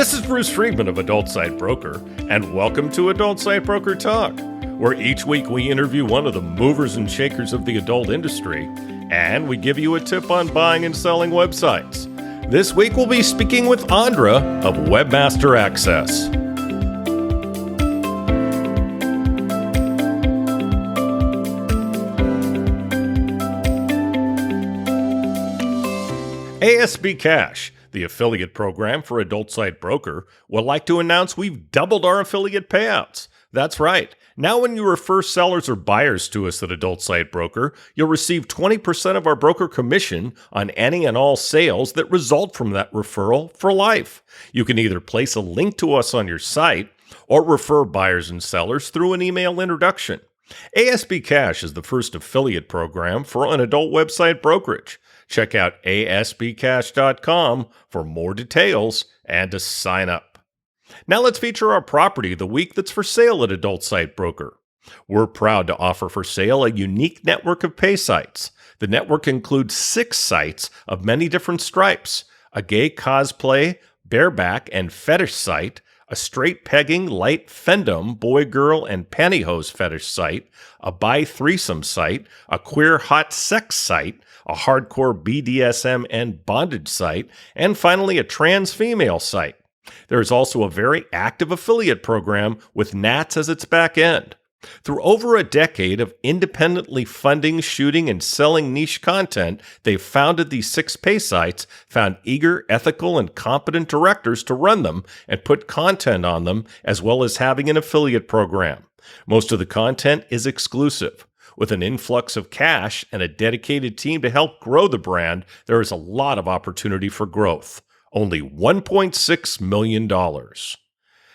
This is Bruce Friedman of Adult Site Broker, and welcome to Adult Site Broker Talk, where each week we interview one of the movers and shakers of the adult industry, and we give you a tip on buying and selling websites. This week we'll be speaking with Andra of Webmaster Access. ASB Cash, the affiliate program for Adult Site Broker, would like to announce we've doubled our affiliate payouts. That's right. Now when you refer sellers or buyers to us at Adult Site Broker, you'll receive 20% of our broker commission on any and all sales that result from that referral for life. You can either place a link to us on your site or refer buyers and sellers through an email introduction. ASB Cash is the first affiliate program for an adult website brokerage. Check out asbcash.com for more details and to sign up. Now let's feature our property of the week that's for sale at Adult Site Broker. We're proud to offer for sale a unique network of pay sites. The network includes 6 sites of many different stripes: a gay cosplay, bareback, and fetish site, a straight pegging, light fendom, boy, girl, and pantyhose fetish site, a bi-threesome site, a queer hot sex site, a hardcore BDSM and bondage site, and finally a trans female site. There is also a very active affiliate program with Nats as its back end. Through over a decade of independently funding, shooting, and selling niche content, they've founded these 6 pay sites, found eager, ethical, and competent directors to run them and put content on them, as well as having an affiliate program. Most of the content is exclusive. With an influx of cash and a dedicated team to help grow the brand, there is a lot of opportunity for growth. Only $1.6 million.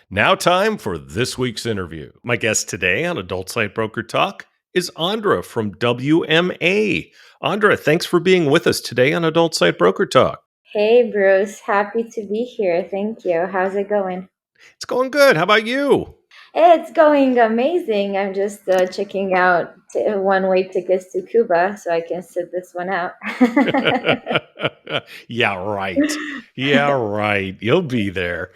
Now time for this week's interview. My guest today on Adult Site Broker Talk is Andra from WMA. Andra, thanks for being with us today on Adult Site Broker Talk. Hey, Bruce. Happy to be here. Thank you. How's it going? It's going good. How about you? It's going amazing. I'm just checking out one-way tickets to Cuba so I can sit this one out. Yeah, right. Yeah, right. You'll be there.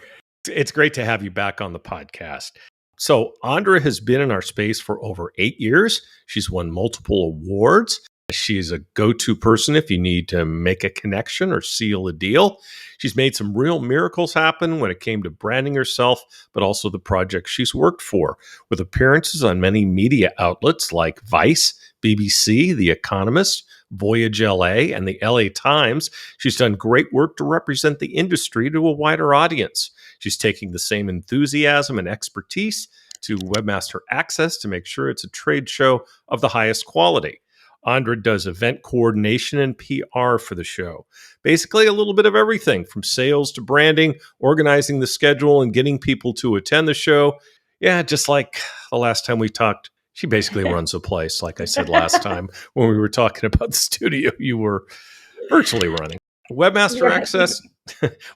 It's great to have you back on the podcast. So Andra has been in our space for over 8 years. She's won multiple awards. She's a go-to person if you need to make a connection or seal a deal. She's made some real miracles happen when it came to branding herself, but also the projects she's worked for, with appearances on many media outlets like Vice, BBC, The Economist, VoyageLA, and the LA Times. She's done great work to represent the industry to a wider audience. She's taking the same enthusiasm and expertise to Webmaster Access to make sure it's a trade show of the highest quality. Andra does event coordination and PR for the show. Basically, a little bit of everything from sales to branding, organizing the schedule, and getting people to attend the show. Yeah, just like the last time we talked, she basically runs the place, like I said last time when we were talking about the studio you were virtually running. Webmaster Access.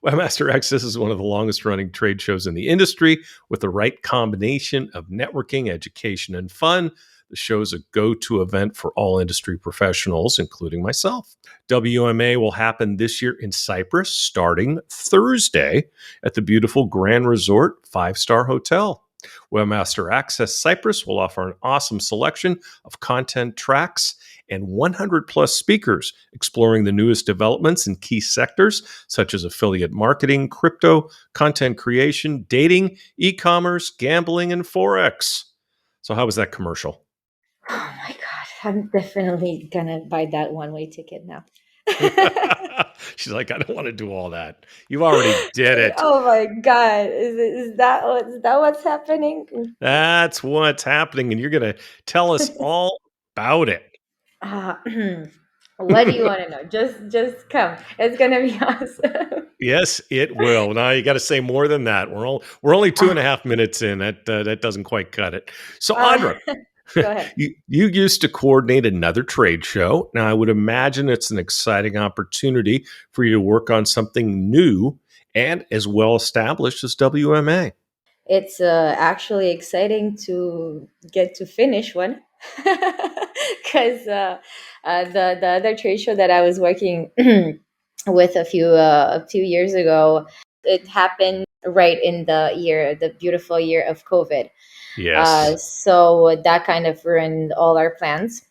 Webmaster Access is one of the longest running trade shows in the industry with the right combination of networking, education, and fun. The show is a go-to event for all industry professionals, including myself. WMA will happen this year in Cyprus starting Thursday at the beautiful Grand Resort 5-star hotel. Webmaster Access Cyprus will offer an awesome selection of content tracks and 100 plus speakers exploring the newest developments in key sectors such as affiliate marketing, crypto, content creation, dating, e-commerce, gambling, and Forex. So how was that commercial? Oh my God. I'm definitely going to buy that one-way ticket now. She's like, I don't want to do all that. You already did it. Oh my God. Is that what's happening? That's what's happening. And you're going to tell us all about it. What do you want to know? Just come. It's gonna be awesome. Yes, it will. Now you got to say more than that. We're only 2.5 minutes in. That doesn't quite cut it. So Andra, go ahead. you used to coordinate another trade show. Now I would imagine it's an exciting opportunity for you to work on something new and as well established as WMA. It's actually exciting to get to finish one because the other trade show that I was working with a few years ago, it happened right in the beautiful year of COVID. Yes. So that kind of ruined all our plans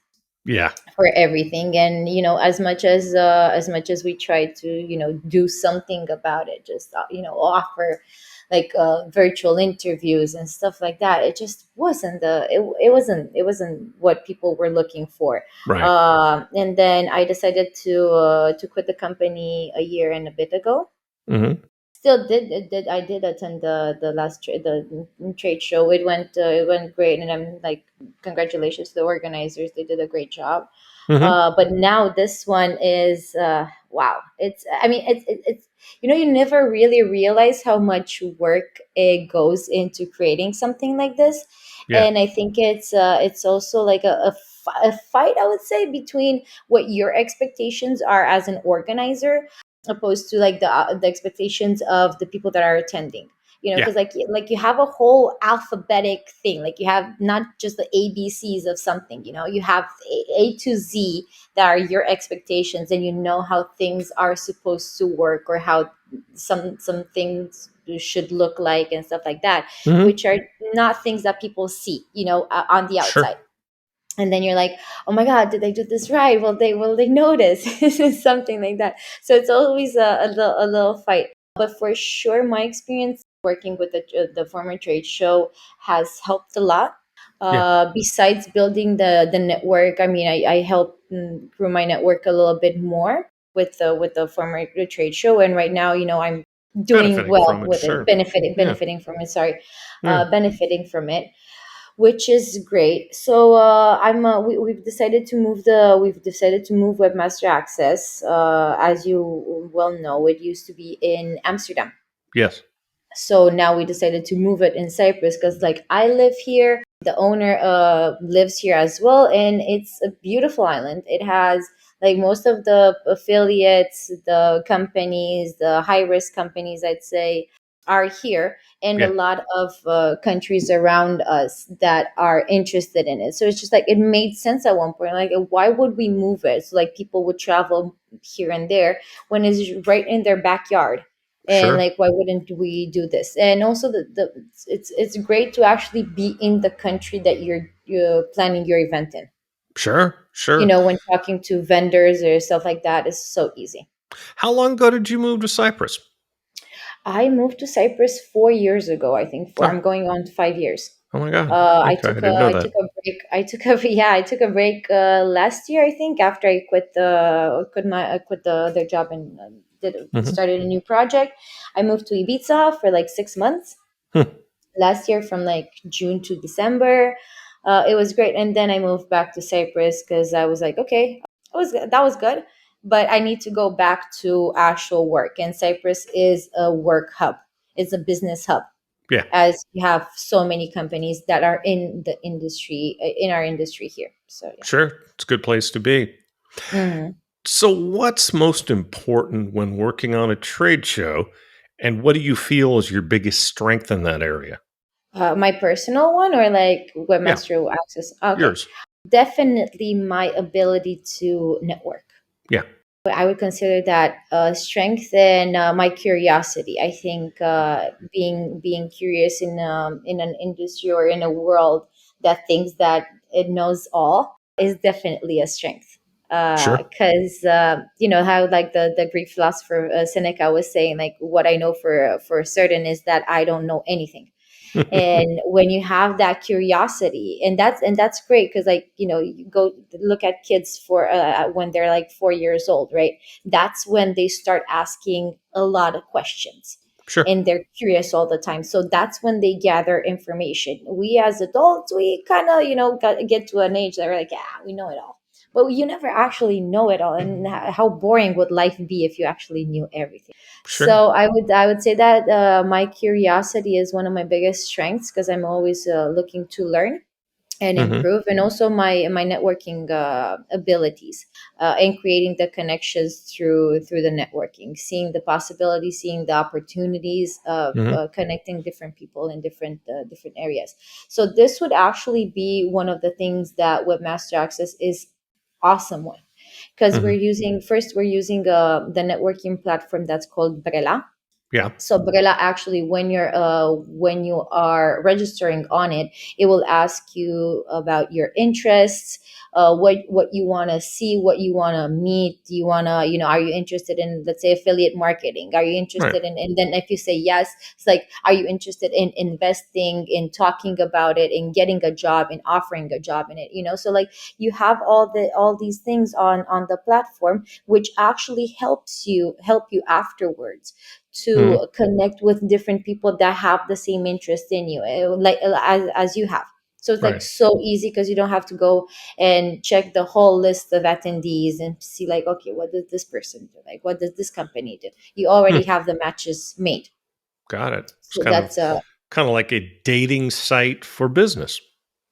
Yeah. for everything. And as much as we tried to do something about it, just offer like virtual interviews and stuff like that, it just wasn't it wasn't what people were looking for. Right. And then I decided to quit the company a year and a bit ago. Hmm. Still did I did attend the last the trade show. It went great, and I'm like, congratulations to the organizers, they did a great job. Hmm. But now this one is wow. It's I mean it's you never really realize how much work it goes into creating something like this. Yeah. And I think it's also like a fight, I would say, between what your expectations are as an organizer, opposed to like the expectations of the people that are attending. Yeah. Because like you have a whole alphabetic thing. Like you have not just the ABCs of something. You have A to Z that are your expectations, and how things are supposed to work, or how some things should look like and stuff like that, Hmm. which are not things that people see, on the Sure. outside. And then you're like, oh my god, did they do this right? Will they notice? Something like that. So it's always a little fight. But for sure, my experience working with the former trade show has helped a lot. Yeah. Besides building the network, I mean, I helped grow my network a little bit more with the former trade show. And right now, I'm doing Benefiting well from it. with it, Sure. benefiting Yeah. benefiting from it. Sorry, Yeah. benefiting from it, which is great. So we've decided to move Webmaster Access. As you well know, it used to be in Amsterdam. Yes. So now we decided to move it in Cyprus, because like I live here, the owner lives here as well, and it's a beautiful island. It has like most of the affiliates, the companies, the high risk companies, I'd say, are here, and a Yeah. lot of countries around us that are interested in it. So it's just like it made sense at one point. Like, why would we move it? So like people would travel here and there when it's right in their backyard. And Sure. like, why wouldn't we do this? And also it's great to actually be in the country that you're planning your event in. Sure. Sure. When talking to vendors or stuff like that is so easy. How long ago did you move to Cyprus? I moved to Cyprus 4 years ago, I think. Oh, I'm going on 5 years. oh my God. I Okay. I took a didn't know I that. took a break. I took a break last year, I think, after I quit the other job, and did Hmm. started a new project. I moved to Ibiza for like 6 months last year, from like June to December. It was great, and then I moved back to Cyprus because I was like, okay, that was good, but I need to go back to actual work. And Cyprus is a work hub. It's a business hub, Yeah. as you have so many companies that are in the industry, in our industry here. So yeah. Sure. It's a good place to be. Mhm. So, what's most important when working on a trade show, and what do you feel is your biggest strength in that area? My personal one, or like Yeah, Webmaster Access? Okay, yours. definitely my ability to network. Yeah, I would consider that strength, and my curiosity. I think being curious in an industry or in a world that thinks that it knows all is definitely a strength. sure. Because how like the Greek philosopher Seneca was saying, like, what I know for certain is that I don't know anything. And when you have that curiosity, and that's great, because like you go look at kids for when they're like 4 years old, right? That's when they start asking a lot of questions, Sure. and they're curious all the time. So that's when they gather information. We as adults, we kind of get to an age that we're like, yeah, we know it all, but you never actually know it all. And how boring would life be if you actually knew everything? Sure. So I would say that my curiosity is one of my biggest strengths, because I'm always looking to learn and Hmm. improve. And also my networking abilities, and creating the connections through the networking, seeing the possibilities, seeing the opportunities of Hmm. connecting different people in different areas. So this would actually be one of the things that Webmaster Access is awesome with, because Hmm. we're using the networking platform that's called Brela. Yeah. So Brella actually, when you are registering on it, it will ask you about your interests, what you want to see, what you want to meet. Do you want to, are you interested in, let's say, affiliate marketing? Are you Right. interested in, and then if you say yes, it's like, are you interested in investing, in talking about it, in getting a job, in offering a job in it? So like you have all these things on the platform, which actually help you afterwards Mm. to connect with different people that have the same interest in you, like as you have. So it's like Right. so easy because you don't have to go and check the whole list of attendees and see like, okay, what does this person do, like what does this company do. You already Hmm. have the matches made. Got it. It's So that's kind of like a dating site for business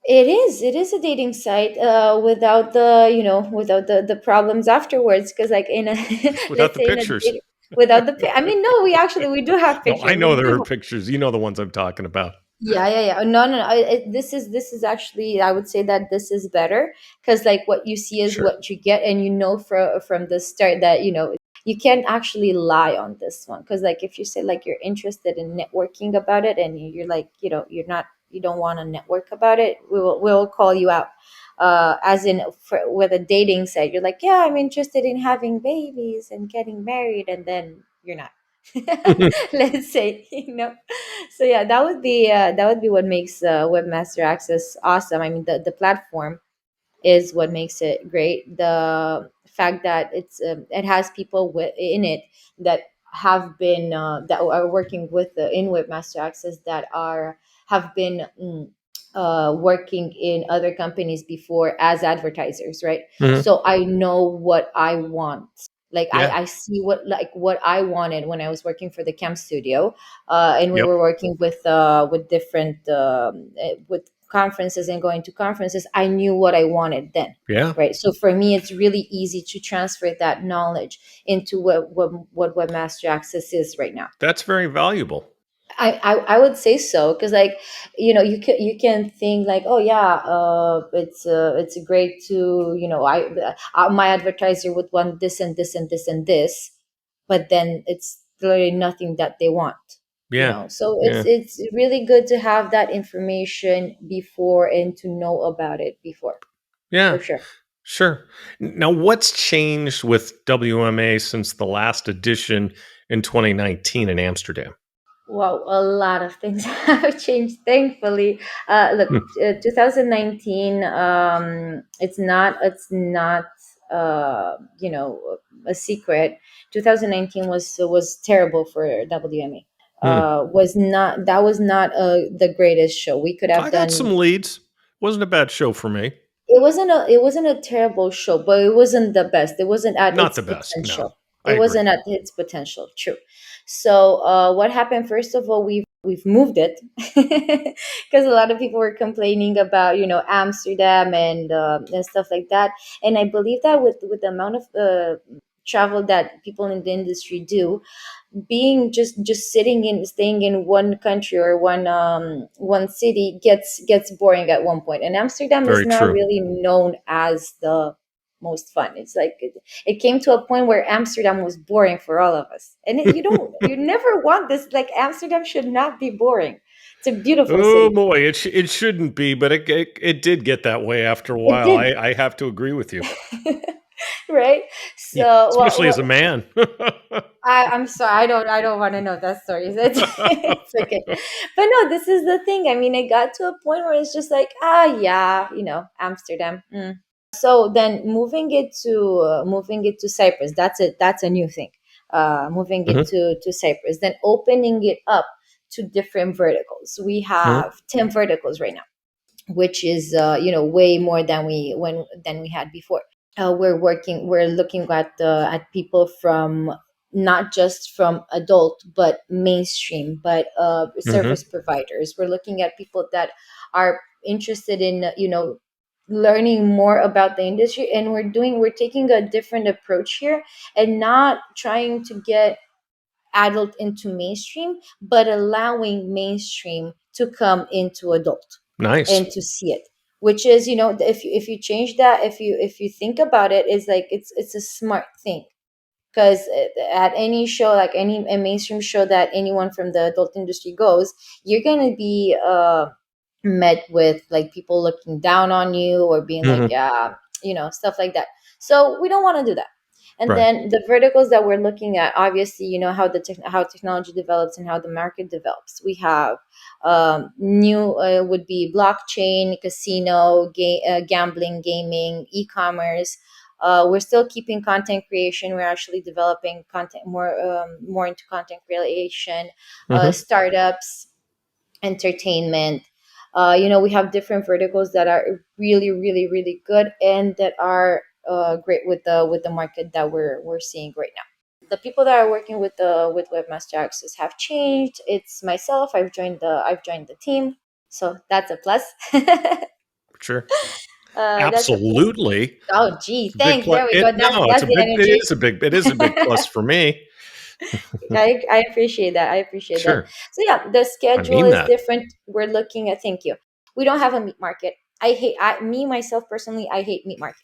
it is a dating site, without the problems afterwards, because like in a without let's the say in a pictures. date, without I mean, no, we do have No, I pictures, know we there are do. pictures. You know the ones I'm talking about. Yeah, yeah, yeah. No, no, no. This is actually, I would say that this is better, because like what you see is Sure. what you get, and from the start that you can't actually lie on this one, because like if you say like you're interested in networking about it, and you're like, you don't want to network about it, we will call you out. As in, with a dating site, you're like, yeah, I'm interested in having babies and getting married, and then you're not. Let's say, so yeah, that would be what makes Webmaster Access awesome. I mean, the platform is what makes it great. The fact that it has people in it that that are working with the in Webmaster Access, that are have been working in other companies before as advertisers, right? Hmm. So I know what I want. Like I, Yeah. I see what I wanted when I was working for the camp studio, and we Yep. were working with different with conferences and going to conferences. I knew what I wanted then, Yeah. right? So for me, it's really easy to transfer that knowledge into what Webmaster Access is right now. That's very valuable. I would say so, because like you can think like, oh yeah, it's great to, my advertiser would want this and this and this and this, but then it's literally nothing that they want. Yeah. So it's Yeah. it's really good to have that information before, and to know about it before, Yeah. for sure. Sure. Now, what's changed with WMA since the last edition in 2019 in Amsterdam? Wow, a lot of things have changed, thankfully. Look, Hmm. 2019. It's not a secret. 2019 was terrible for WME. Hmm. Was not the greatest show we could have I got done. some leads. Wasn't a bad show for me. It wasn't a terrible show, but it wasn't the best. It wasn't at Not its the best. No, potential. I It agree. wasn't at its potential. True. So what happened? First of all, we've moved it because a lot of people were complaining about Amsterdam and stuff like that. And I believe that with the amount of travel that people in the industry do, being just sitting in staying in one country or one city gets boring at one point. And Amsterdam is Very not true. really known as the most fun. It's like it came to a point where Amsterdam was boring for all of us, and you never want this. Like, Amsterdam should not be boring. It's a beautiful Oh city. boy, it shouldn't be, but it did get that way after a It while. did. I have to agree with you. Right. Yeah, So especially as a man. I'm sorry. I don't want to know that story. It's okay. But no, this is the thing. I mean, it got to a point where it's just like, yeah, Amsterdam. So then moving it to Cyprus. That's a new thing. Moving it Mhm. to Cyprus. Then opening it up to different verticals. We Mhm. have 10 verticals right now, which is way more than we had before. We're looking at people from, not just from adult but mainstream, but Mhm. service providers. We're looking at people that are interested in learning more about the industry, and we're taking a different approach here, and not trying to get adult into mainstream, but allowing mainstream to come into adult Nice. and to see it. Which is, if you change that, if you think about it, is like it's a smart thing. because at any show, like any a mainstream show that anyone from the adult industry goes, you're gonna be met with like people looking down on you or being like, Hmm. yeah, stuff like that. So we don't want to do that. And Right. then the verticals that we're looking at, obviously, how how technology develops and how the market develops. We have new would be blockchain, casino, gambling, gaming, e-commerce. We're still keeping content creation. We're actually developing content more into content creation, Hmm. startups, entertainment. We have different verticals that are really, really, really good and that are great with the market that we're seeing right now. The people that are working with Webmaster Access have changed. It's myself. I've joined the team, so that's a plus. Sure. That's a plus. Absolutely. Oh, gee, It's a big thanks. plus. There we go. No, That's the energy. it is a big plus for me. I appreciate that. I appreciate that. Sure. So yeah, the I schedule mean is that. different. We're looking at thank you. We don't have a meat market. Me myself personally, I hate meat market.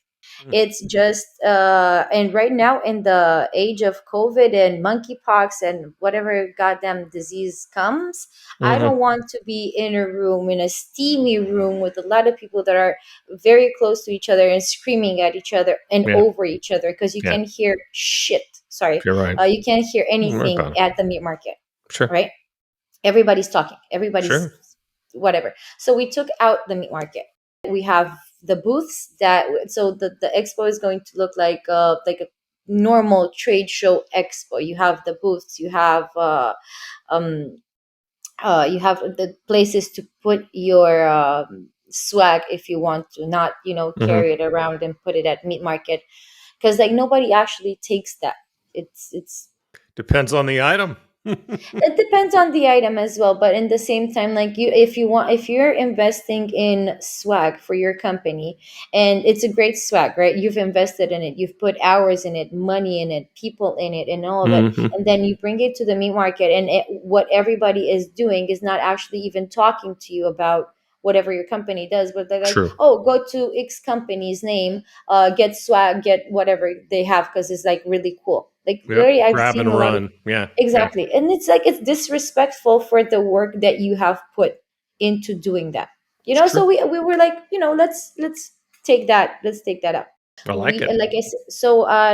It's just and right now in the age of COVID and monkeypox and whatever goddamn disease comes, I Hmm. don't want to be in a room, in a steamy room with a lot of people that are very close to each other and screaming at each other and Yeah. over each other because you Yeah. can hear shit. Sorry, You're right. you can't hear Don't worry anything about it. at the meat market, Sure. right? Everybody's talking, everybody's Sure. whatever. So we took out the meat market. We have the booths that so the expo is going to look like a normal trade show expo. You have the booths, um you have the places to put your swag if you want to not Hmm. carry it around and put it at meat market because like nobody actually takes that. It's Depends on the item. It depends on the item as well, but in the same time, like if you're investing in swag for your company and it's a great swag, right? You've invested in it, you've put hours in it, money in it, people in it, and all of it, Hmm. and then you bring it to the meat market, and what everybody is doing is not actually even talking to you about whatever your company does, but they're like, True. oh, go to X company's name, get swag, get whatever they have because it's like really cool. Like Yep. literally, I've Grab seen and a lot of. run. Yeah. Yeah. Exactly. And it's like it's disrespectful for the work that you have put into doing that. It's So true. we were like, let's take that up. I like We it.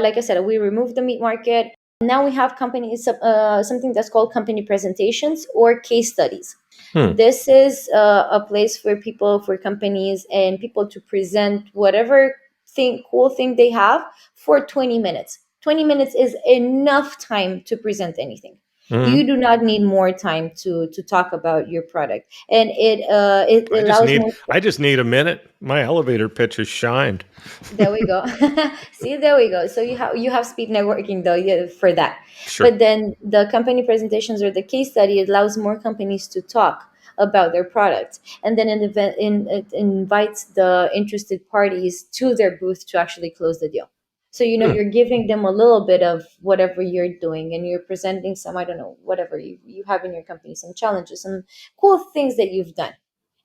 like I said, we removed the meat market. Now we have companies something that's called company presentations or case studies. Hmm. This is a place for companies and people to present whatever cool thing they have for 20 minutes. 20 minutes is enough time to present anything. Hmm. You do not need more time to talk about your product, and it allows more. I just need a minute. My elevator pitch has shined. There we go. See, there we go. So you have speed networking though, yeah, for that. Sure. But then the company presentations or the case study allows more companies to talk about their products, and then it invites the interested parties to their booth to actually close the deal. So Hmm. you're giving them a little bit of whatever you're doing, and you're presenting some, I don't know, whatever you have in your company, some challenges, some cool things that you've done,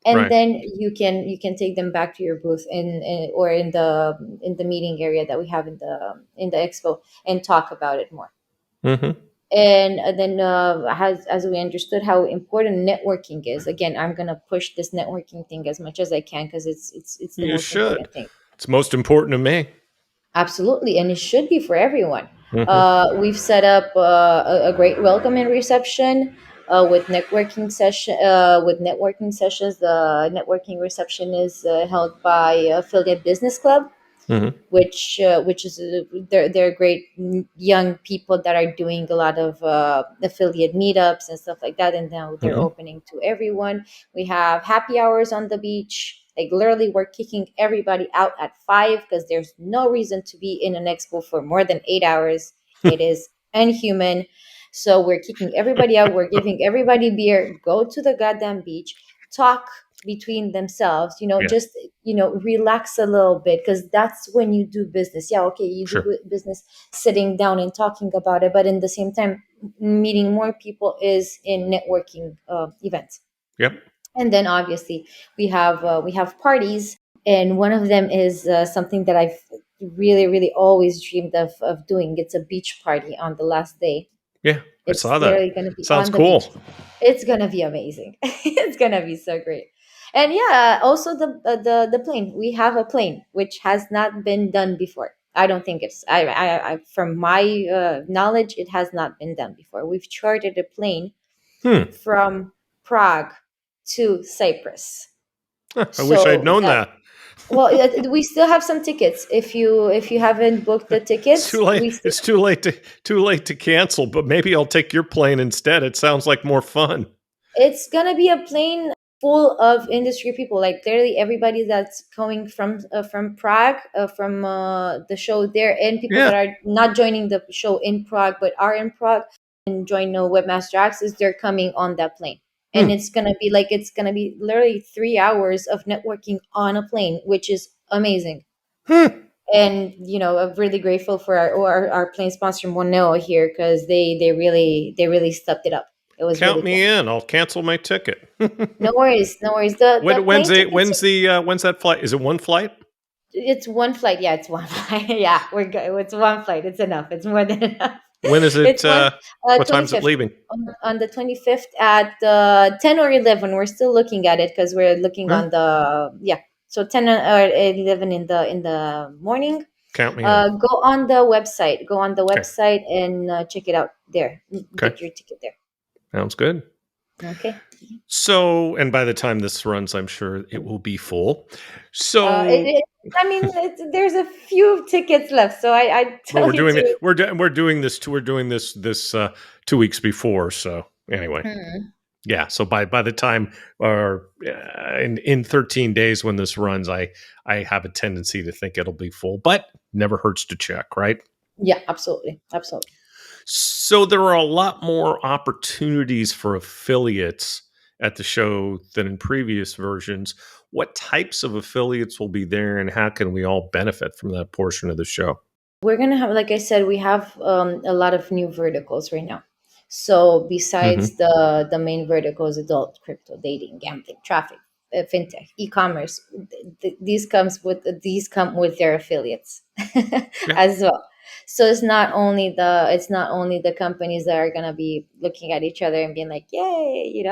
and Right. then you can take them back to your booth or in the meeting area that we have in the expo and talk about it more. Hmm. And then as we understood how important networking is, again, I'm gonna push this networking thing as much as I can because it's the You most should. important thing. It's most important to me. Absolutely, and it should be for everyone. Hmm. We've set up a great welcome and reception with networking sessions. The networking reception is held by Affiliate Business Club, Hmm. which is they're great young people that are doing a lot of affiliate meetups and stuff like that, and now they're Hmm. opening to everyone. We have happy hours on the beach. Like literally, we're kicking everybody out at 5 because there's no reason to be in an expo for more than 8 hours. It is inhuman. So we're kicking everybody out. We're giving everybody beer. Go to the goddamn beach. Talk between themselves. Yeah. Just relax a little bit because that's when you do business. Yeah, okay, you do Sure. business sitting down and talking about it, but in the same time, meeting more people is in networking events. Yep. And then obviously we have parties, and one of them is something that I've really, really always dreamed of doing. It's a beach party on the last day. Yeah, I It's saw that. literally going to be Sounds on the beach. cool. It's going to be amazing. It's going to be so great. And yeah, also the plane. We have a plane which has not been done before. I don't think it's I from my knowledge, it has not been done before. We've chartered a plane Hmm. from Prague to Cyprus. I wish I'd So known that, that. well, we still have some tickets. If you haven't booked the It's tickets, too late. we still, It's too late to cancel. But maybe I'll take your plane instead. It sounds like more fun. it's gonna be a plane full of industry people, like literally everybody that's coming from Prague, from the show there, and people that Yeah. are not joining the show in Prague but are in Prague and join Webmaster Access. They're coming on that plane, and Hmm. it's gonna be literally 3 hours of networking on a plane, which is amazing. Hmm. And I'm really grateful for our plane sponsor Moneo here, because they really stepped it up. It was Count really me cool. in. I'll cancel my ticket. No worries, no worries. The plane tickets, When's that flight? Is it one flight? it's one flight. Yeah, it's one flight. Yeah, we're good. It's one flight. It's enough. It's more than enough. When is It's it? one What time is it 25th. leaving? On the 25th at 10 or 11. We're still looking at it because we're looking Huh? on the, yeah. So 10 or 11 in the morning. Count me in. Go on the website. Go on the Okay. website and check it out there. Okay. Get your ticket there. Sounds good. Okay. So, and by the time this runs, I'm sure it will be full. Uh, it, So, it, I mean, there's a few tickets left, so I well, tell you to. we're doing this 2 weeks before. So anyway, Hmm. yeah. So by the time or in 13 days when this runs, I have a tendency to think it'll be full, but never hurts to check, right? Yeah, absolutely, absolutely. So there are a lot more opportunities for affiliates at the show than in previous versions. What types of affiliates will be there, and how can we all benefit from that portion of the show? We're gonna have, like I said, we have a lot of new verticals right now. So besides Hmm. the main verticals, adult, crypto, dating, gambling, traffic, fintech, e-commerce, these come with their affiliates Yeah. as well. So it's not only the companies that are gonna be looking at each other and being like, yay,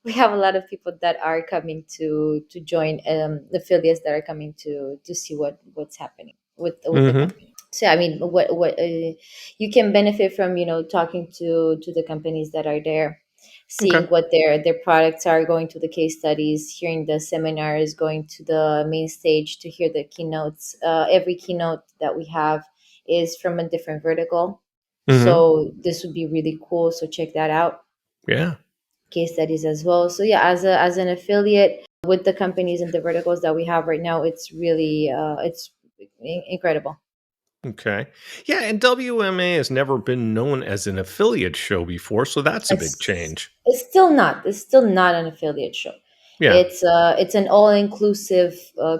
we have a lot of people that are coming to join, the affiliates that are coming to see what's happening with the Hmm. company. So I mean, what you can benefit from, talking to the companies that are there, seeing Okay. what their products are, going to the case studies, hearing the seminars, going to the main stage to hear the keynotes. Every keynote that we have is from a different vertical, Hmm. so this would be really cool. So check that out. Yeah. Case studies as well. So yeah, as an affiliate with the companies and the verticals that we have right now, it's really it's incredible. Okay. Yeah, and WMA has never been known as an affiliate show before, so that's a big It's change. it's still not an affiliate show. Yeah. It's an all inclusive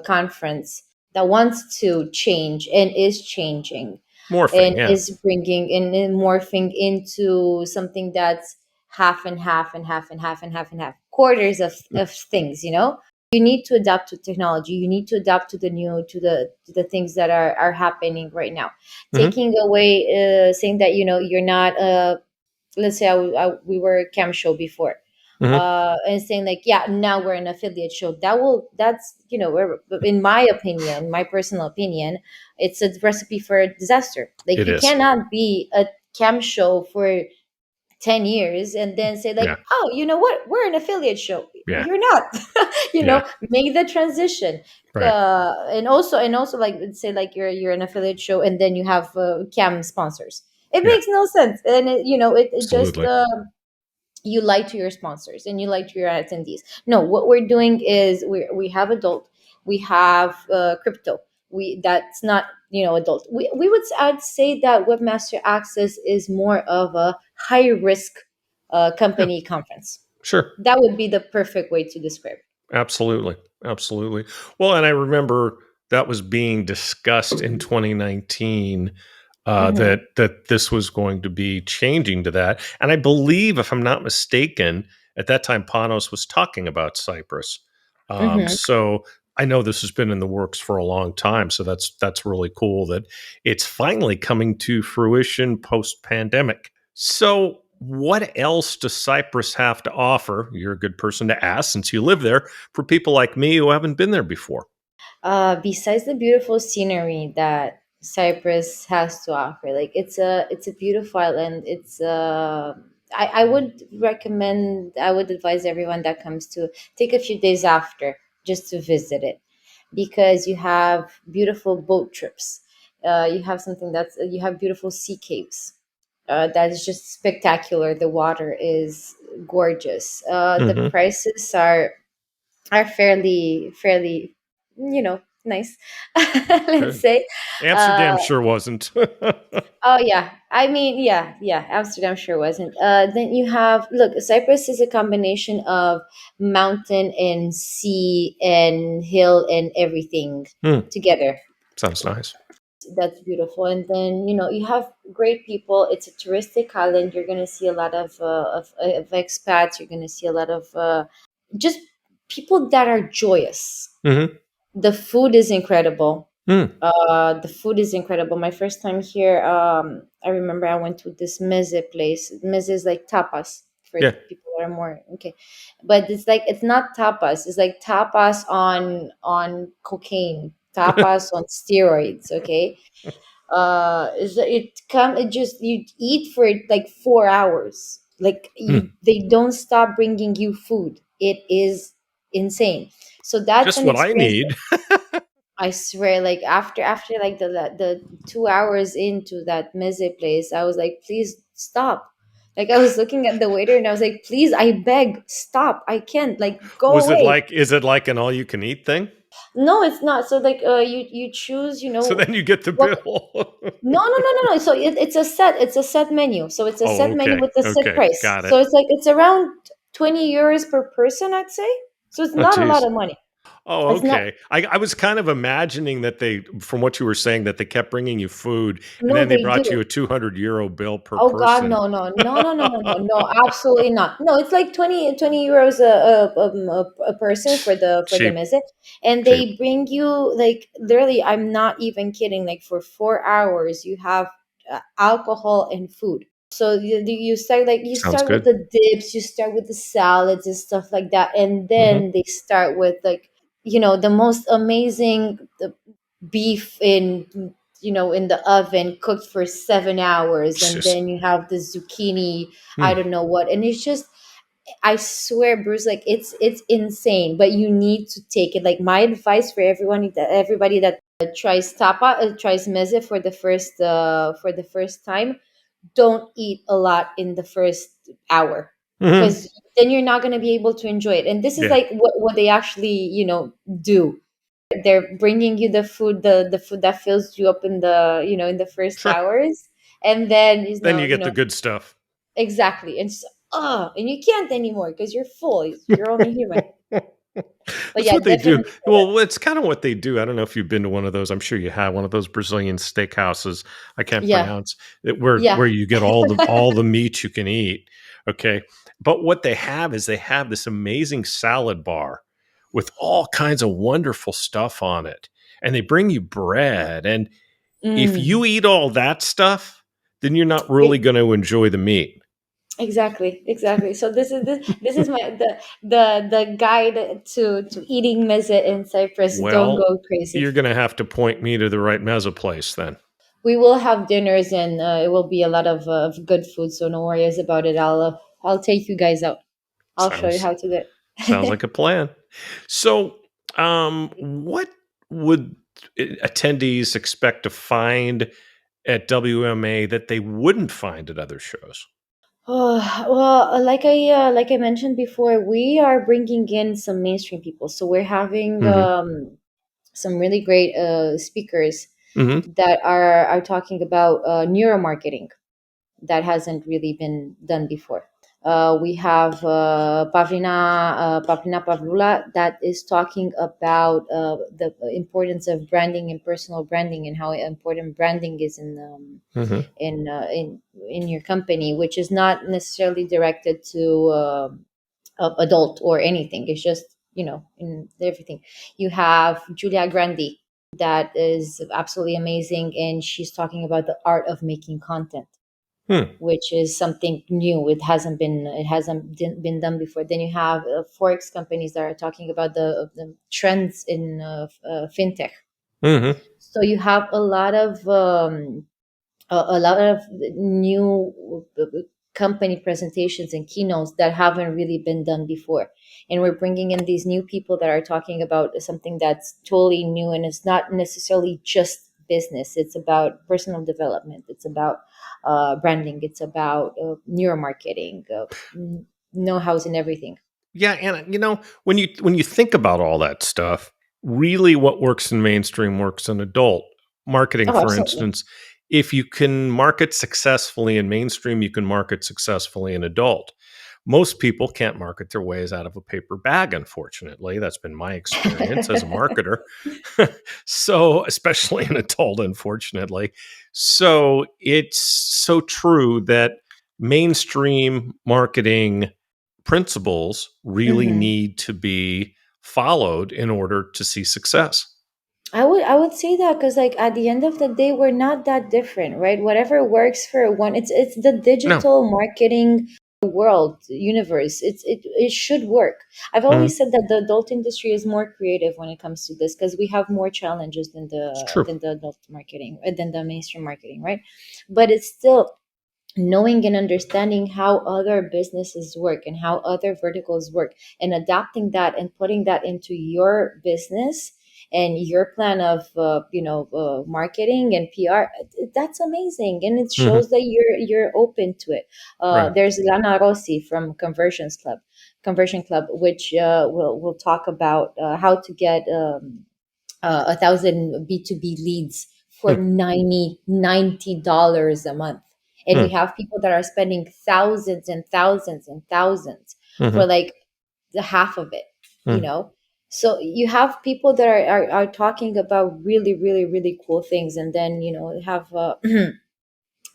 conference that wants to change and is changing Morphing. and Yeah. is bringing and morphing into something that's half and half and half and half and half and half quarters of things. You need to adapt to technology. You need to adapt to the new, to the things that are happening right now. Hmm. Taking away, saying that you're not, let's say we were a cam show before, Hmm. and saying like, yeah, now we're an affiliate show. That's in my opinion, my personal opinion, it's a recipe for disaster. Like, It you is. cannot be a cam show for 10 years and then say Yeah. like, oh, you know what, we're an affiliate show. Yeah. You're not. Yeah. Make the transition. Right. And also like, say like you're an affiliate show and then you have cam sponsors. It Yeah. makes no sense. And it just Absolutely. you lie to your sponsors and you lie to your attendees. No, what we're doing is we have adult, we have crypto. We That's not adult. I'd say that Webmaster Access is more of a high risk Yeah. company conference. Sure. That would be the perfect way to describe it. Absolutely. Absolutely. Well, and I remember that was being discussed in 2019, Mm-hmm. that this was going to be changing to that. And I believe, if I'm not mistaken, at that time Panos was talking about Cyprus. Mm-hmm. So I know this has been in the works for a long time, so that's really cool that it's finally coming to fruition post pandemic. So, what else does Cyprus have to offer? You're a good person to ask since you live there for people like me who haven't been there before. Besides the beautiful scenery that Cyprus has to offer, like it's a beautiful island. I would recommend, I would advise everyone that comes to take a few days after just to visit it, because you have beautiful boat trips. You have something that's you have beautiful sea caves. That is just spectacular. The water is gorgeous. The Hmm. prices are fairly, nice. Let's Good. say. uh Amsterdam sure wasn't. oh yeah, I mean, yeah, Amsterdam sure wasn't. Then you have, look, Cyprus is a combination of mountain and sea and hill and everything Hmm, together. sounds nice. That's beautiful. And then, you have great people. It's a touristic island. You're going to see a lot of expats. You're going to see a lot of just people that are joyous. Hmm. The food is incredible. Hmm. The food is incredible. My first time here, I remember I went to this meze place. Meze is like tapas for Yeah. people that are more okay, but it's like, it's not tapas. It's like tapas on cocaine, tapas on steroids. Okay, it just, you eat for like 4 hours. Like, Hmm. they don't stop bringing you food. It is insane. So that's Just an what I experience. need. I swear, like after like the 2 hours into that meze place, I was like, please stop. Like, I was looking at the waiter and I was like, please, I beg, stop. I can't, like, go Was it away. like? Is it like an all-you-can-eat thing? No, it's not. So like, you choose, So then you get the what. bill. No. So it's a set menu. So it's a Oh, set menu okay. with a set Okay. price. Got So it. it's like, it's around 20 euros per person, I'd say. So it's Oh, not a lot geez. of money. Oh, It's not. okay. I was kind of imagining that they, from what you were saying, that they kept bringing you food and No, then they they brought you do. a 200 euro bill per Oh God, person. no, absolutely not. No, it's like 20 euros a person for the Cheap, visit, and cheap. they bring you, like, literally. I'm not even kidding. Like, for 4 hours, you have alcohol and food. So you Sounds start with good. the dips, you start with the salads and stuff like that, and Hmm. then they start with, like, the most amazing beef in the oven, cooked for 7 hours, and Just, then you have the zucchini, I hmm. don't know what, and it's just, I swear, Bruce, like, it's insane, but you need to take it. Like, my advice for everybody that tries meze for the first time, don't eat a lot in the first hour, Hmm. because then you're not going to be able to enjoy it. And this is Yeah, like what they actually do. They're bringing you the food that fills you up in the first sure. hours, and then Then you get the good stuff. exactly, and you can't anymore because you're full. You're only human. But That's yeah, what they do. definitely. Well, it's kind of what they do. I don't know if you've been to one of those. I'm sure you have one of those Brazilian steakhouses. I can't Yeah, pronounce it, where yeah. you get all the meat you can eat. Okay, but what they have is they have this amazing salad bar with all kinds of wonderful stuff on it, and they bring you bread. And if you Mm. eat all that stuff, then you're not really It, going to enjoy the meat. exactly. So this is the guide to eating meze in Cyprus. Don't Well, go crazy. you're going to have to point me to the right mezza place then. We will have dinners, and it will be a lot of good food. So no worries about it. I'll take you guys out. I'll show you Sounds how to do Sounds it. like a plan. So, what would attendees expect to find at WMA that they wouldn't find at other shows? Oh, well, like I mentioned before, we are bringing in some mainstream people. So we're having Hmm. some really great speakers Hmm. that are talking about neuromarketing that hasn't really been done before. We have Pavlina Pavlula that is talking about the importance of branding and personal branding, and how important branding is Hmm. in your company, which is not necessarily directed to adult or anything. It's just in everything. You have Julia Grandi, that is absolutely amazing, and she's talking about the art of making content, Hmm. which is something new. It hasn't been done before. Then you have forex companies that are talking about the trends in fintech. Mm-hmm. So you have a lot of new company presentations and keynotes that haven't really been done before, and we're bringing in these new people that are talking about something that's totally new, and it's not necessarily just business. It's about personal development, it's about branding, it's about neuromarketing, know-hows and everything. Yeah, and when you think about all that stuff, really what works in mainstream works in adult marketing. Oh, For absolutely. instance, if you can market successfully in mainstream, you can market successfully in adult. Most people can't market their ways out of a paper bag, unfortunately. That's been my experience as a marketer. So, especially in adult, unfortunately. So, it's so true that mainstream marketing principles really Hmm. need to be followed in order to see success. I would say that because, like, at the end of the day, we're not that different, right? Whatever works for one, it's the No. digital marketing world universe. It should work. I've Mhm. always said that the adult industry is more creative when it comes to this, because we have more challenges than It's the true. than the adult marketing, than the mainstream marketing, right? But it's still knowing and understanding how other businesses work and how other verticals work, and adapting that and putting that into your business and your plan of marketing and PR. That's amazing, and it Mhm. shows that you're open to it. Right. There's Lana Rossi from Conversion Club, which will talk about how to get 1,000 B2B leads for Hmm. $90 a month. And we Hmm. have people that are spending thousands and thousands and thousands for Mhm. like the half of it, you Mhm. know? So you have people that are talking about really, really, really cool things. And then, have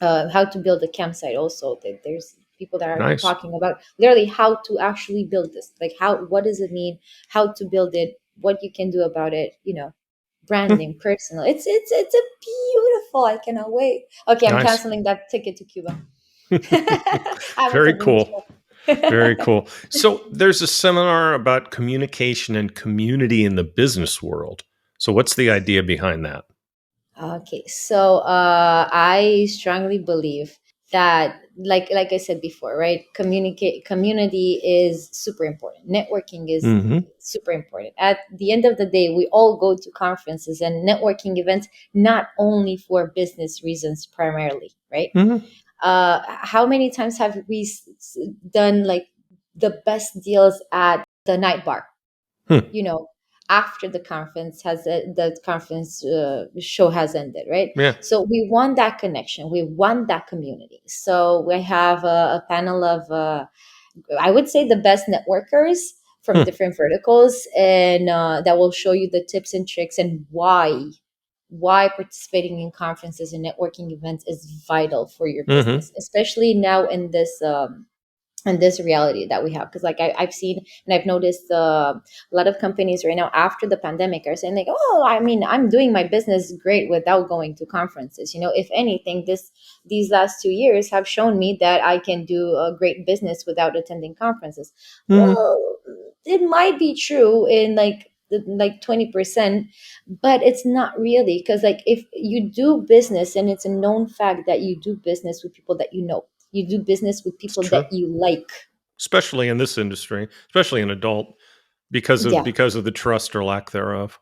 how to build a campsite also. There's people that are Nice. talking about literally how to actually build this. Like, what does it mean? How to build it? What you can do about it? Hmm. Branding, personal. It's a beautiful. I cannot wait. Okay, I'm Nice. canceling that ticket to Cuba. I have a Very business cool. trip. Very cool. So there's a seminar about communication and community in the business world. So what's the idea behind that? Okay, so I strongly believe that, like I said before, right? Community is super important. Networking is Mm-hmm. super important. At the end of the day, we all go to conferences and networking events not only for business reasons primarily, right? Mm-hmm. How many times have we done like the best deals at the night bar, Hmm. you know after the conference show has ended, right? Yeah. So we want that connection, we want that community. So we have a panel of I would say the best networkers from Hmm. different verticals, and that will show you the tips and tricks and why participating in conferences and networking events is vital for your Mm-hmm. business, especially now in this reality that we have. Because like I've seen and I've noticed a lot of companies right now after the pandemic are saying like, oh, I mean, I'm doing my business great without going to conferences. If anything, these last 2 years have shown me that I can do a great business without attending conferences. Mm-hmm. Well, it might be true in like 20%, but it's not really, because like if you do business and it's a known fact that you do business with people that you do business with It's people true. that you like. Especially in this industry, especially in adult, because of Yeah. because of the trust or lack thereof.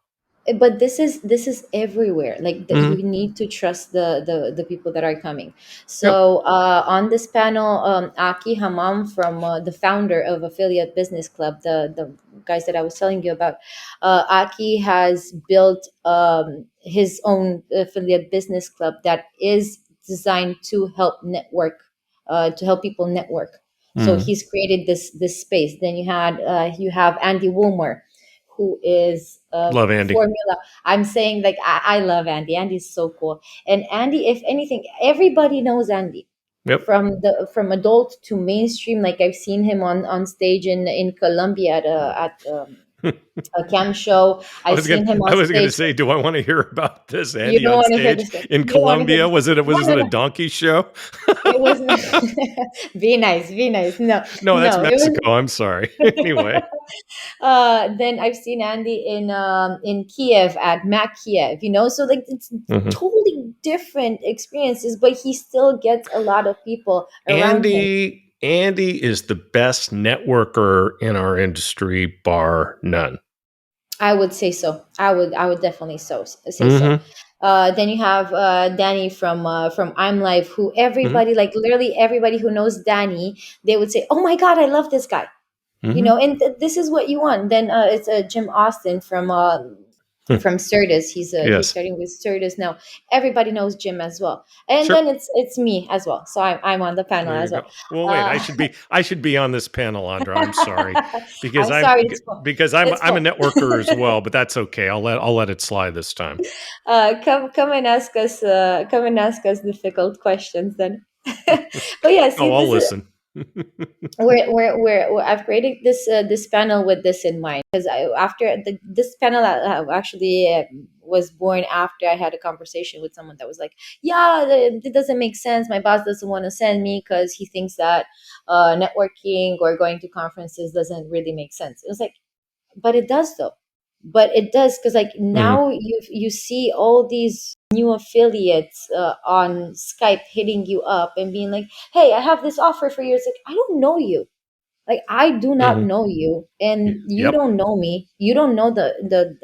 But this is everywhere, like Mm-hmm. you need to trust the people that are coming. Yep. So on this panel, Aki Hamam, from the founder of Affiliate Business Club, the guys that I was telling you about. Aki has built his own affiliate business club that is designed to help people network. So Mm-hmm. he's created this space. Then you have Andy Woolmer, who is Love Andy. formula. I'm saying, like, I love Andy. Andy's so cool. And Andy, if anything, everybody knows Andy, Yep. from adult to mainstream. Like, I've seen him on stage in Colombia at a cam show. I've seen him I on was gonna stage. say, do I want to hear about this You Andy don't on want to hear stage this. in You don't want to hear Colombia? this. No, Was no, it a no. donkey show? It was be nice, be nice. No, No, that's no, it was. Mexico. I'm sorry. Anyway. Then I've seen Andy in Kiev at Mac Kiev, so like it's Mhm. totally different experiences, but he still gets a lot of people around him. Andy is the best networker in our industry, bar none. I would say so. I would definitely say so. Hmm. Then you have Danny from I'm Live, who Hmm. everybody, like literally everybody who knows Danny, they would say, "Oh my God, I love this guy." Hmm. And this is what you want. Then it's Jim Austin from Certus. He's Yes. starting with Certus now. Everybody knows Jim as well, and Sure. then it's me as well. So I'm on the panel There you as go. well. Well, wait. Uh, I should be on this panel, Andra. I'm sorry because I'm sorry. It's full. It's I'm a full. networker as well, but that's okay. I'll let it slide this time. Come and ask us. Come and ask us difficult questions then. But yeah, see, Oh, I'll this is listen. I've created this panel with this in mind, because after this panel actually was born after I had a conversation with someone that was like, yeah, it doesn't make sense. My boss doesn't want to send me because he thinks that networking or going to conferences doesn't really make sense. It was like, but it does though. But it does, because like Hmm. now you see all these new affiliates on Skype hitting you up and being like, hey, I have this offer for you. It's like, I don't know you. Like, I do not Hmm. know you, and you Yep. don't know me. You don't know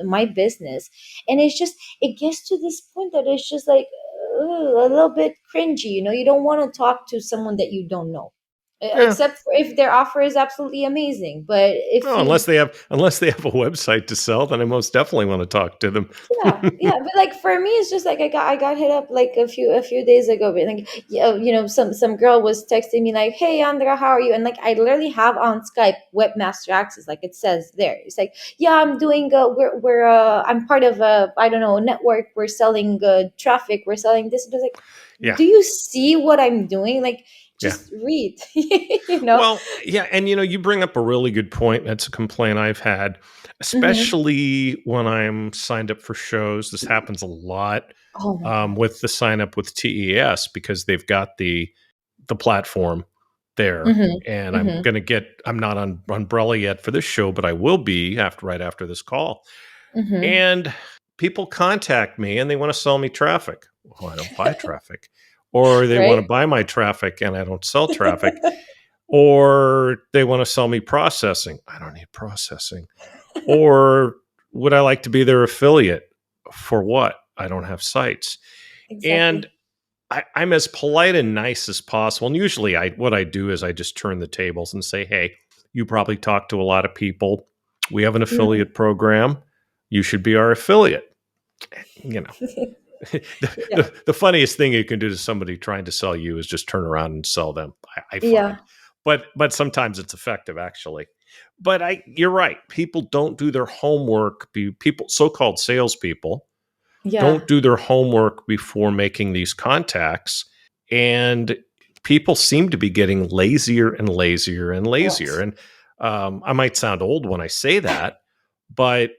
my business. And it's just, it gets to this point that it's just like a little bit cringy. You don't want to talk to someone that you don't know. Yeah. Except for if their offer is absolutely amazing. But if Well, you unless they have a website to sell, then I most definitely want to talk to them. yeah, but like for me, it's just like I got hit up like a few days ago, but like, some girl was texting me like, "Hey Andra, how are you?" And like I literally have on Skype Webmaster Access, like it says there. It's like, yeah, I'm doing we're I'm part of a, I don't know, network. We're selling traffic. We're selling this. It's like, Yeah. do you see what I'm doing? Like, Yeah. just read, you know. Well, yeah, and you bring up a really good point. That's a complaint I've had, Hmm. especially when I'm signed up for shows. This happens a lot Oh my god. with the sign up with TES because they've got the platform there, Hmm. and Hmm. I'm not on Umbrella yet for this show, but I will be right after this call. Hmm. And people contact me and they want to sell me traffic. Well, I don't buy traffic, or they want Right. to buy my traffic and I don't sell traffic, or they want to sell me processing. I don't need processing. Or would I like to be their affiliate? For what? I don't have sites. And Exactly. I'm as polite and nice as possible. And usually what I do is I just turn the tables and say, hey, you probably talk to a lot of people. We have an Mhm. affiliate program. You should be our affiliate. You know, Yeah. the funniest thing you can do to somebody trying to sell you is just turn around and sell them. I find, Yeah. but sometimes it's effective actually. But you're right. People don't do their homework. People, so-called salespeople, Yeah. don't do their homework before making these contacts, and people seem to be getting lazier and lazier and lazier. Yes. And I might sound old when I say that, but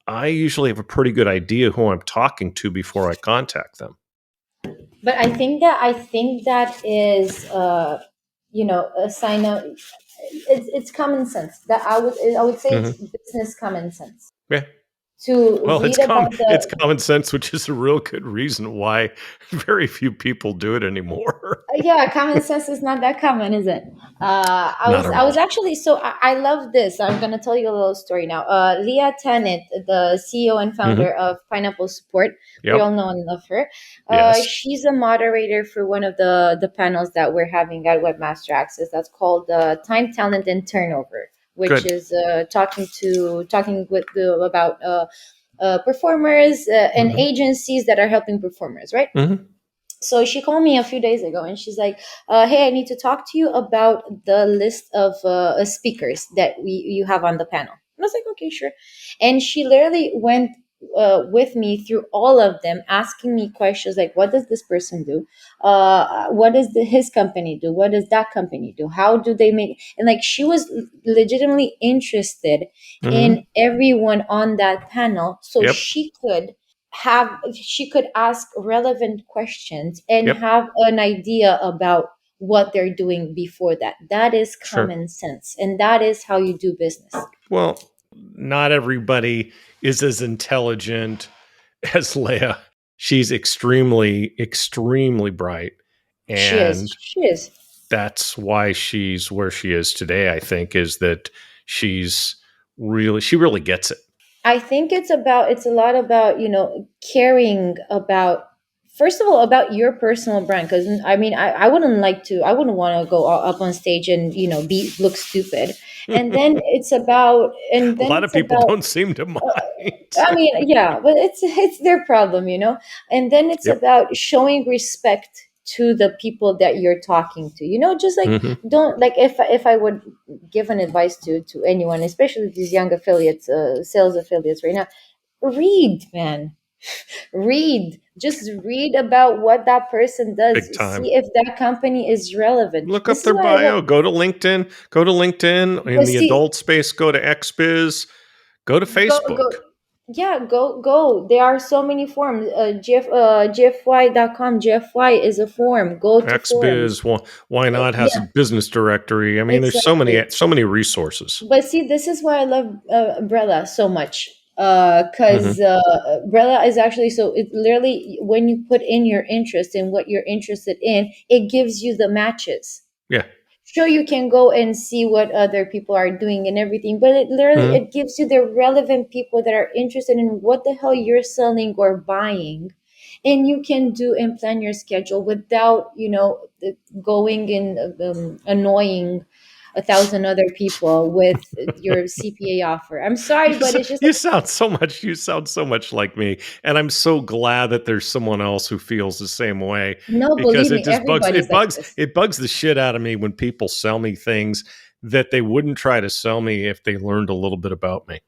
I usually have a pretty good idea who I'm talking to before I contact them. But I think that is a sign of, it's common sense. That I would say it's Hmm. business common sense Yeah. to Well, read about it's the. common sense, which is a real good reason why very few people do it anymore. Yeah, common sense is not that common, is it? I Not was at I was all. actually, so I love this. I'm gonna tell you a little story now. Leah Tennant, the CEO and Hmm. founder of Pineapple Support, we all Yep. know and love her. Yes. She's a moderator for one of the panels that we're having at Webmaster Access. That's called Time, Talent, and Turnover, which Good. is talking with about performers and Hmm. agencies that are helping performers, right? Hmm. So she called me a few days ago and she's like, hey, I need to talk to you about the list of speakers that you have on the panel. And I was like, okay, sure. And she literally went with me through all of them, asking me questions like, what does this person do? What does his company do? What does that company do? How do they make? And like, she was legitimately interested Hmm. in everyone on that panel, so Yep. she could ask relevant questions and Yep. have an idea about what they're doing before that. That is Sure. common sense, and that is how you do business. Well, not everybody is as intelligent as Leia. She's extremely, extremely bright. She is. And She is. that's why she's where she is today, I think, is that she really gets it. I think it's a lot about, caring about, first of all, about your personal brand. Because I mean, I wouldn't want to go up on stage and, look stupid. And then A it's about, lot of people don't seem to mind. I mean, yeah, but it's their problem, And then it's Yep. about showing respect to the people that you're talking to. Just like, Hmm. don't, like, if I would give an advice to anyone, especially these young affiliates, sales affiliates right now, read, man. Read. Just read about what that person does. Big time. See if that company is relevant. Look up This is their why I love. bio. Go to LinkedIn. Go to LinkedIn. In But the see, adult space, go to XBiz. Go to go, Facebook. yeah, go, there are so many forums. GFY.com. GFY is a forum. Go to forums. XBiz. Why not? Has a Yeah, business directory. I mean, there's exactly. so many resources. But see, this is why I love Umbrella so much. Hmm. Because Umbrella is actually, so it literally, when you put in your interest in what you're interested in, it gives you the matches. Yeah. Sure, you can go and see what other people are doing and everything, but it literally, Hmm. it gives you the relevant people that are interested in what the hell you're selling or buying, and you can do and plan your schedule without, going and annoying 1,000 other people with your CPA offer. I'm sorry, but it's just You like, sound so much. You sound so much like me, and I'm so glad that there's someone else who feels the same way no, because believe it me, just bugs. everybody's like this. It bugs the shit out of me when people sell me things that they wouldn't try to sell me if they learned a little bit about me.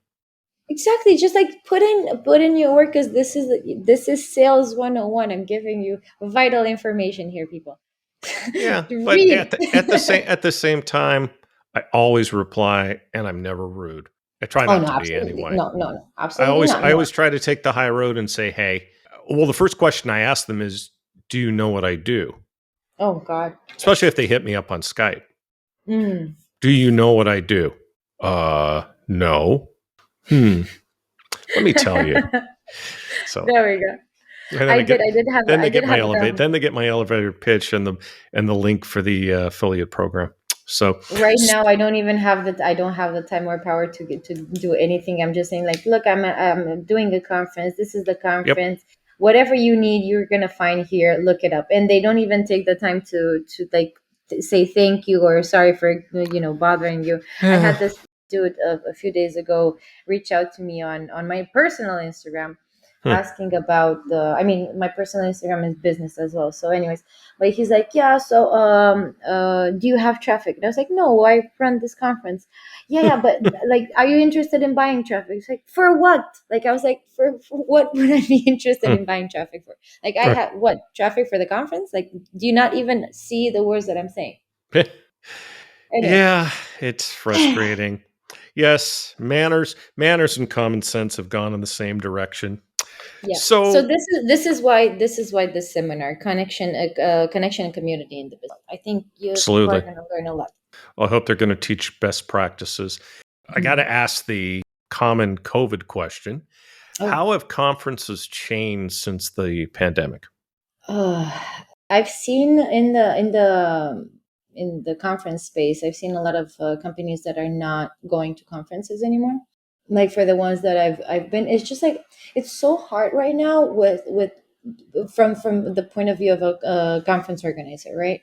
Exactly, just like put in your work, because this is sales 101. I'm giving you vital information here, people. Yeah, but Read. at the same time, I always reply, and I'm never rude. I try Oh not no, to be absolutely anyway. no, no, no, absolutely not. I No. always try to take the high road and say, "Hey." Well, the first question I ask them is, "Do you know what I do?" Oh God. Especially if they hit me up on Skype. Mm. Do you know what I do? No. Hmm. Let me tell you. So There we go. and then I they did get my have elevator then they get my elevator pitch and the link for the affiliate program. So right now. I don't have the time or power to get to do anything. I'm just saying, like, look, I'm doing a conference. This is the yep. conference. Whatever you need, you're gonna find here. Look it up. And they don't even take the time to like say thank you or sorry for bothering you. I had this dude a few days ago reach out to me on my personal Instagram, Hmm. asking about the, I mean, my personal Instagram is business as well, so anyways. But he's like, yeah, so do you have traffic? And I was like, no, I run this conference. Yeah, yeah, but like, are you interested in buying traffic? It's like, for what? Like, I was like, for what would I be interested Hmm. in buying traffic for? Like, I have what, traffic for the conference? Like, do you not even see the words that I'm saying? Anyway. Yeah, it's frustrating. Yes, manners and common sense have gone in the same direction. Yeah. So So this is why this seminar, connection and community in the business. I think you people are absolutely. going to learn a lot. I hope they're going to teach best practices. I got to ask the common COVID question. Oh, How have conferences changed since the pandemic? uh, I've seen in the conference space, I've seen a lot of companies that are not going to conferences anymore. Like, for the ones that I've been, it's just like, it's so hard right now with from the point of view of a conference organizer, right?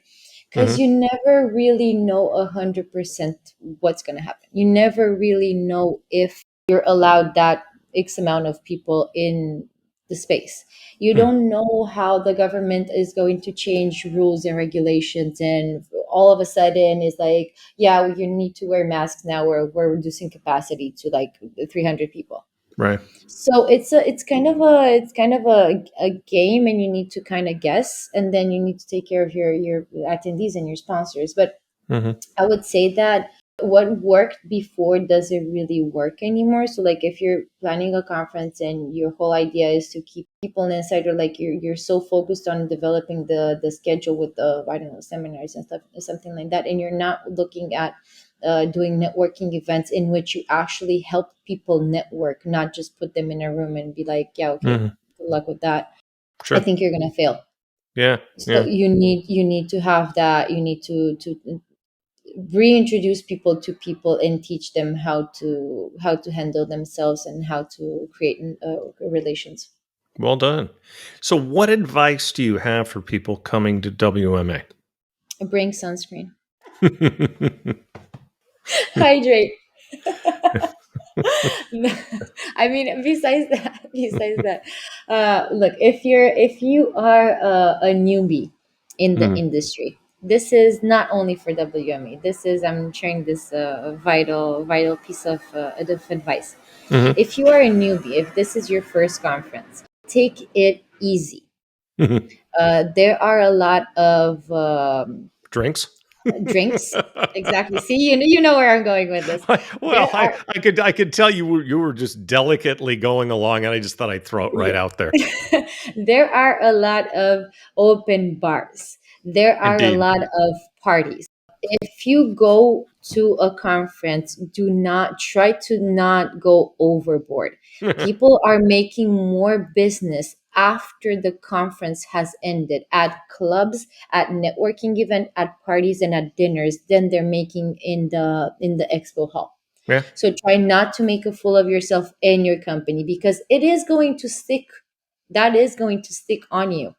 Because Hmm. you never really know 100% what's going to happen. You never really know if you're allowed that X amount of people in the space. You Hmm. don't know how the government is going to change rules and regulations, and all of a sudden it's like, yeah, you need to wear masks now, or we're reducing capacity to like 300 people. Right. So it's kind of a game, and you need to kind of guess, and then you need to take care of your attendees and your sponsors. But Hmm. I would say that what worked before doesn't really work anymore. So like if you're planning a conference and your whole idea is to keep people inside, or like you're so focused on developing the schedule with the, I don't know, seminars and stuff, something like that, and you're not looking at doing networking events in which you actually help people network, not just put them in a room and be like, yeah, okay, Hmm. good luck with that. I Sure. think you're gonna fail. Yeah. So Yeah. you need to have that. You need to reintroduce people to people and teach them how to handle themselves and how to create relations. Well done. So, what advice do you have for people coming to WMA? Bring sunscreen. Hydrate. I mean, besides that, look, if you are a newbie in the Mm, industry, this is not only for WME. This is, I'm sharing this vital piece of advice. mhm, If you are a newbie, if this is your first conference, take it easy. mhm. There are a lot of Drinks? drinks. Exactly. See, you know where I'm going with this. There Well, are I could tell you were just delicately going along, and I just thought I'd throw it right out there. there are a lot of open bars. There are a Indeed. lot of parties. If you go to a conference, do not try to not go overboard. People are making more business after the conference has ended at clubs, at networking event, at parties and at dinners than they're making in the expo hall. Yeah. So try not to make a fool of yourself and your company, because it is going to stick. That is going to stick on you,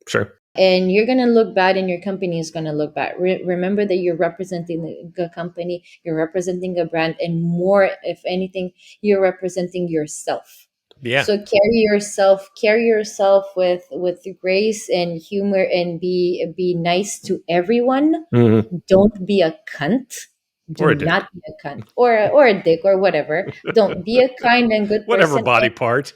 Sure. and you're going to look bad and your company is going to look bad. Remember that you're representing the company, you're representing a brand, and more, if anything, you're representing yourself. Yeah. So carry yourself with grace and humor, and be nice to everyone. Mhm. Don't be a cunt. Do Or a dick. not be a cunt, or a dick, or whatever. Don't be a kind and good Whatever person. body part.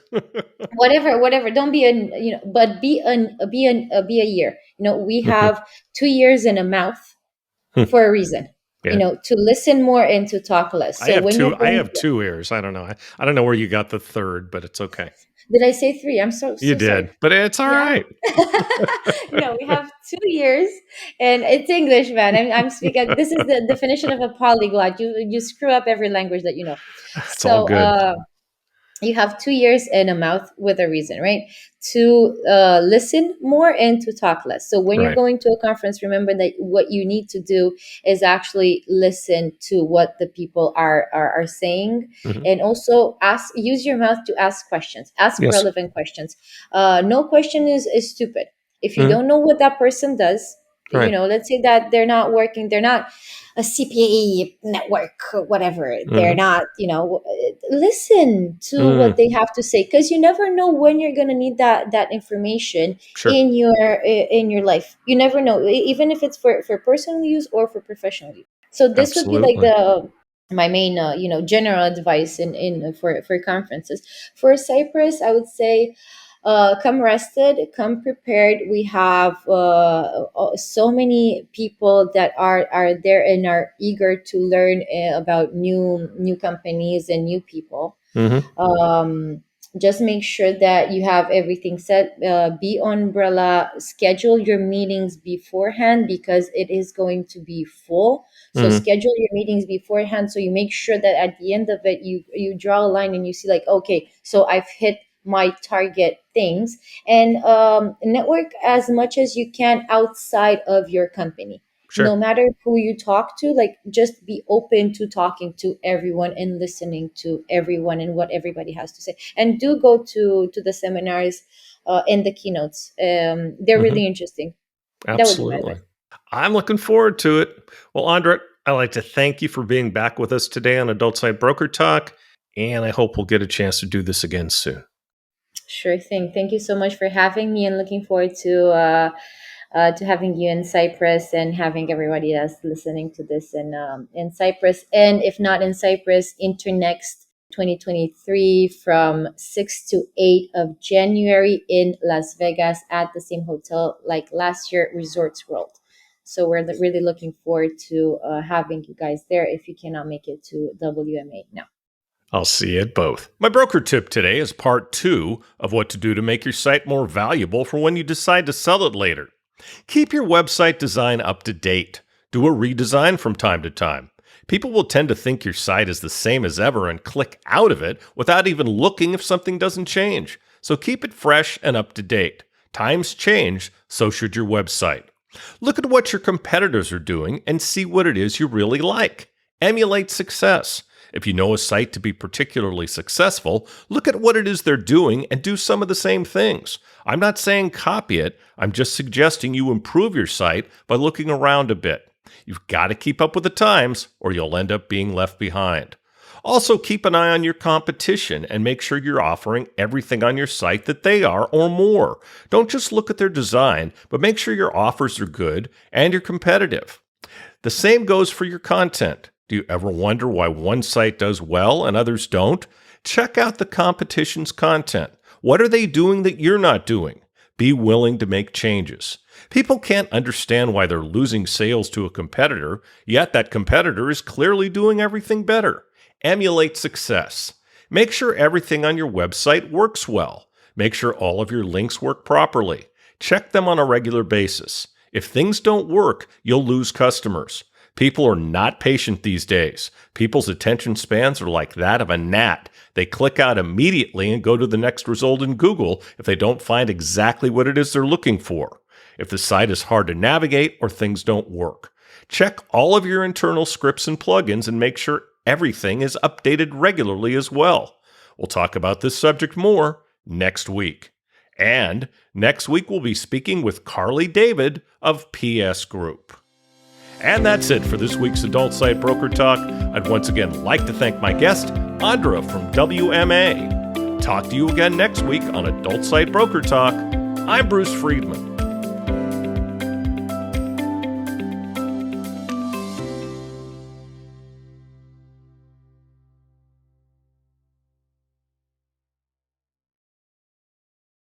Whatever, don't be an but be a year. We have 2 years in a mouth for a reason. Yeah. To listen more and to talk less. I So have when you're two. I going have two ears. I don't know. I don't know where you got the third, but it's okay. Did I say three? I'm so You so sorry. did, but it's all Yeah. right. No, we have 2 years, and it's English, man. I'm speaking. This is the definition of a polyglot. You screw up every language that you know. It's all So good. you have 2 years and a mouth with a reason, right? To listen more and to talk less. So when you're Right. going to a conference, remember that what you need to do is actually listen to what the people are saying, Mhm. and also use your mouth to ask questions, ask Yes. relevant questions. No question is stupid. If you Mhm. don't know what that person does, Right. let's say that they're not working, they're not a CPA network or whatever. They're Mhm. not, listen to what Mm. they have to say, because you never know when you're going to need that information Sure. in your life. You never know, even if it's for personal use or for professional use. So this would be like Absolutely. the my main general advice in for conferences. For Cyprus, I would say come rested, come prepared. We have so many people that are there and are eager to learn about new companies and new people. Mhm. um, just make sure that you have everything set. Be on umbrella, schedule your meetings beforehand, because it is going to be full. So Mhm. schedule your meetings beforehand, so you make sure that at the end of it, you draw a line and you see, like, okay, so I've hit my target things. And network as much as you can outside of your company. No Sure. matter who you talk to, like, just be open to talking to everyone and listening to everyone and what everybody has to say. And do go to the seminars and the keynotes. They're Mhm. really interesting. That would be my Absolutely. advice. I'm looking forward to it. Well, Andra, I'd like to thank you for being back with us today on Adult Side Broker Talk, and I hope we'll get a chance to do this again soon. Sure thing. Thank you so much for having me, and looking forward to having you in Cyprus, and having everybody that's listening to this in Cyprus, and if not in Cyprus, internext 2023 from 6 to 8 of January in Las Vegas at the same hotel like last year, Resorts World. So we're really looking forward to having you guys there if you cannot make it to WMA now. I'll see you at both. My broker tip today is part 2 of what to do to make your site more valuable for when you decide to sell it later. Keep your website design up to date. Do a redesign from time to time. People will tend to think your site is the same as ever and click out of it without even looking if something doesn't change. So keep it fresh and up to date. Times change, so should your website. Look at what your competitors are doing and see what it is you really like. Emulate success. If you know a site to be particularly successful, look at what it is they're doing and do some of the same things. I'm not saying copy it, I'm just suggesting you improve your site by looking around a bit. You've got to keep up with the times or you'll end up being left behind. Also, keep an eye on your competition and make sure you're offering everything on your site that they are or more. Don't just look at their design, but make sure your offers are good and you're competitive. The same goes for your content. Do you ever wonder why one site does well and others don't? Check out the competition's content. What are they doing that you're not doing? Be willing to make changes. People can't understand why they're losing sales to a competitor, yet that competitor is clearly doing everything better. Emulate success. Make sure everything on your website works well. Make sure all of your links work properly. Check them on a regular basis. If things don't work, you'll lose customers. People are not patient these days. People's attention spans are like that of a gnat. They click out immediately and go to the next result in Google if they don't find exactly what it is they're looking for. If the site is hard to navigate or things don't work. Check all of your internal scripts and plugins and make sure everything is updated regularly as well. We'll talk about this subject more next week. And next week we'll be speaking with Carly David of PS Group. And that's it for this week's Adult Site Broker Talk. I'd once again like to thank my guest, Andra from WMA. Talk to you again next week on Adult Site Broker Talk. I'm Bruce Friedman.